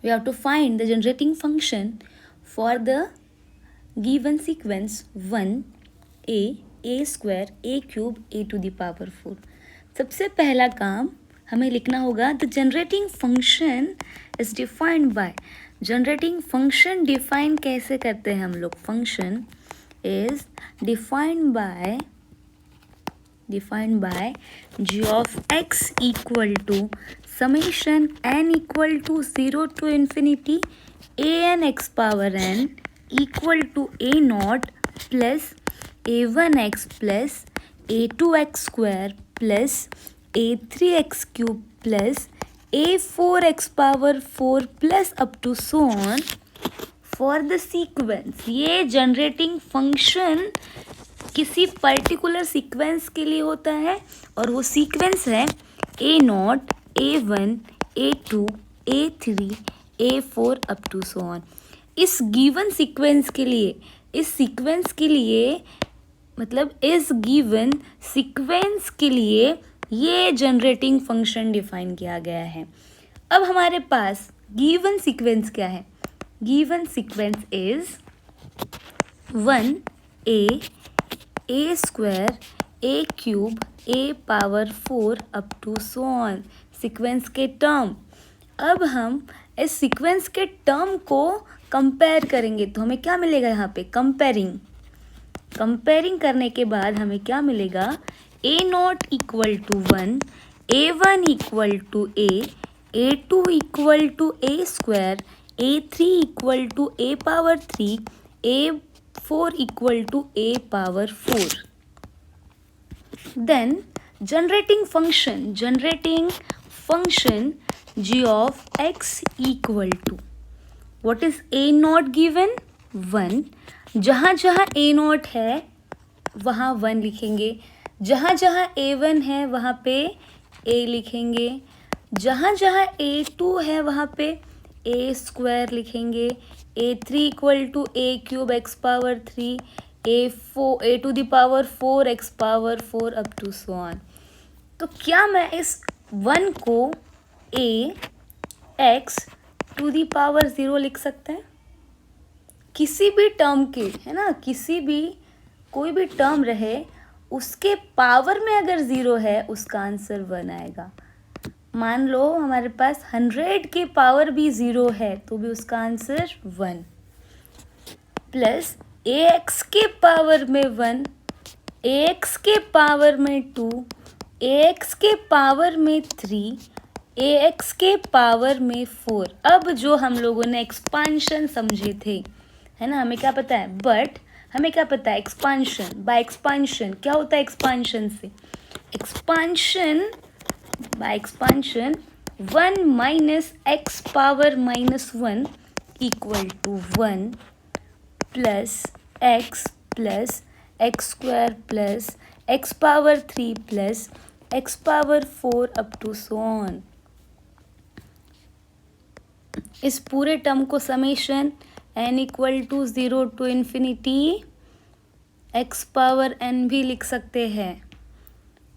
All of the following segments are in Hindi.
We have to find the generating function for the given sequence 1 a square a cube a to the power 4. सबसे पहला काम हमें लिखना होगा the generating function is defined by. Generating function define कैसे करते हैं हम लोग? Function is defined by g of x equal to summation n equal to 0 to infinity a n x power n equal to a naught plus a1x plus a2x square plus a3x cube plus a4x power 4 plus up to so on for the sequence. ये जनरेटिंग फंक्शन किसी पर्टिकुलर सीक्वेंस के लिए होता है और वो सीक्वेंस है a0 a1 a2 a3 a4 up to so on. इस गिवन सीक्वेंस के लिए मतलब इस गिवन सीक्वेंस के लिए ये जनरेटिंग फंक्शन डिफाइन किया गया है. अब हमारे पास गिवन सीक्वेंस क्या है? Given sequence is 1 a square a cube a power 4 up to so on sequence के टर्म. अब हम इस सीक्वेंस के टर्म को कंपेयर करेंगे तो हमें क्या मिलेगा? यहाँ पे कंपेयरिंग करने के बाद हमें क्या मिलेगा? a0 equal to 1 a1 equal to a2 equal to a square a3 equal to a power 3 a4 equal to a power 4. Then generating function g of x equal to what is a0 given? 1. जहाँ a0 है वहाँ 1 लिखेंगे. जहाँ a1 है वहाँ पे a लिखेंगे. जहाँ a2 है वहाँ पे a स्क्वायर लिखेंगे. a3 equal to a cube x power 3 a to the power 4 x power 4 up to so on. तो क्या मैं इस 1 को a x to the power 0 लिख सकते हैं? किसी भी टर्म के, है ना, कोई भी टर्म रहे उसके पावर में अगर 0 है उसका आंसर 1 आएगा. मान लो हमारे पास 100 के पावर भी 0 है तो भी उसका आंसर 1. प्लस ax के पावर में 1 ax के पावर में 2 ax के पावर में 3 ax के पावर में 4. अब जो हम लोगों ने एक्सपांशन समझे थे, है ना, हमें क्या पता है? बट हमें क्या पता है? एक्सपांशन बाय एक्सपांशन क्या होता है? एक्सपांशन से by expansion 1 minus x power minus 1 equal to 1 plus x square plus x power 3 plus x power 4 up to so on. इस पूरे टर्म को summation n equal to 0 to infinity x power n भी लिख सकते हैं.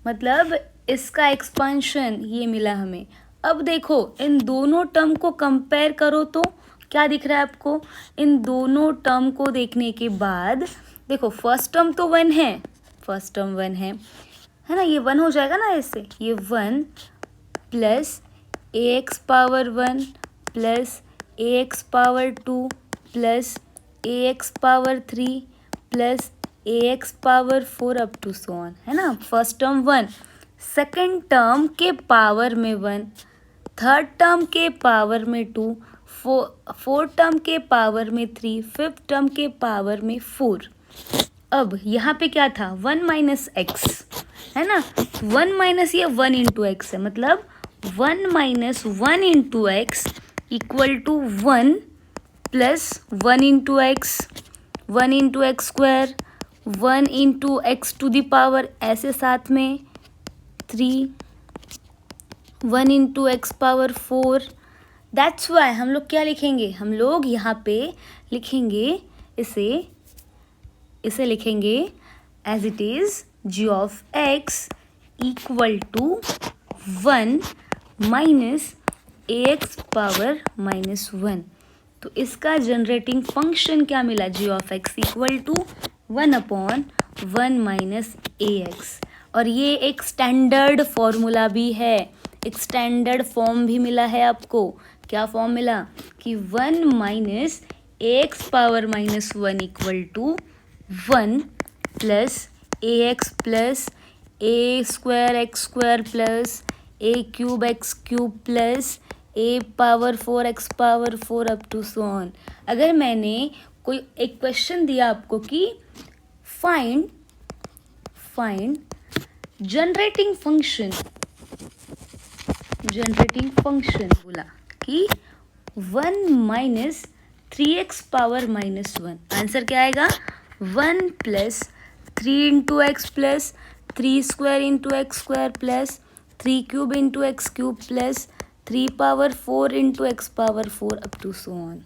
मतलब इसका एक्सपांशन ये मिला हमें. अब देखो इन दोनों टर्म को कंपेयर करो तो क्या दिख रहा है आपको? इन दोनों टर्म को देखने के बाद देखो फर्स्ट टर्म तो 1 है, है ना, ये 1 हो जाएगा ना ऐसे. ये 1 plus ax power 1 plus ax power 2 plus ax power 3 plus ax power 4 up to so on, है ना. फर्स्ट टर्म 1, सेकेंड टर्म के पावर में 1, थर्ड टर्म के पावर में 2, फोर्थ टर्म के पावर में 3, फिफ्थ टर्म के पावर में 4. अब यहाँ पे क्या था? 1 माइनस एक्स, है ना. 1 माइनस ये 1 इंटू एक्स है, मतलब 1 minus 1 into x equal to 1 plus 1 into x, 1 into x square, 1 into x to the power ऐसे साथ में 3, 1 into x power 4. That's why हम लोग क्या लिखेंगे? हम लोग यहाँ पे लिखेंगे इसे लिखेंगे as it is g of x equal to 1 minus x power minus one. तो इसका जनरेटिंग फंक्शन क्या मिला, g of x equal to 1/1 minus a x. और ये एक स्टैंडर्ड फॉर्मूला भी है, एक स्टैंडर्ड फॉर्म भी मिला है आपको। क्या फॉर्म मिला कि 1 minus x power minus one equal to 1 plus a x plus a square x square plus a cube x cube plus a power 4 x power 4 up to so on. अगर मैंने कोई एक क्वेश्चन दिया आपको कि फाइंड जनरेटिंग फंक्शन बोला कि 1 minus 3x power minus one, answer क्या आएगा 1 plus 3 into x plus 3 square into x square plus 3 cube into x cube plus 3 power 4 into x power 4 up to so on.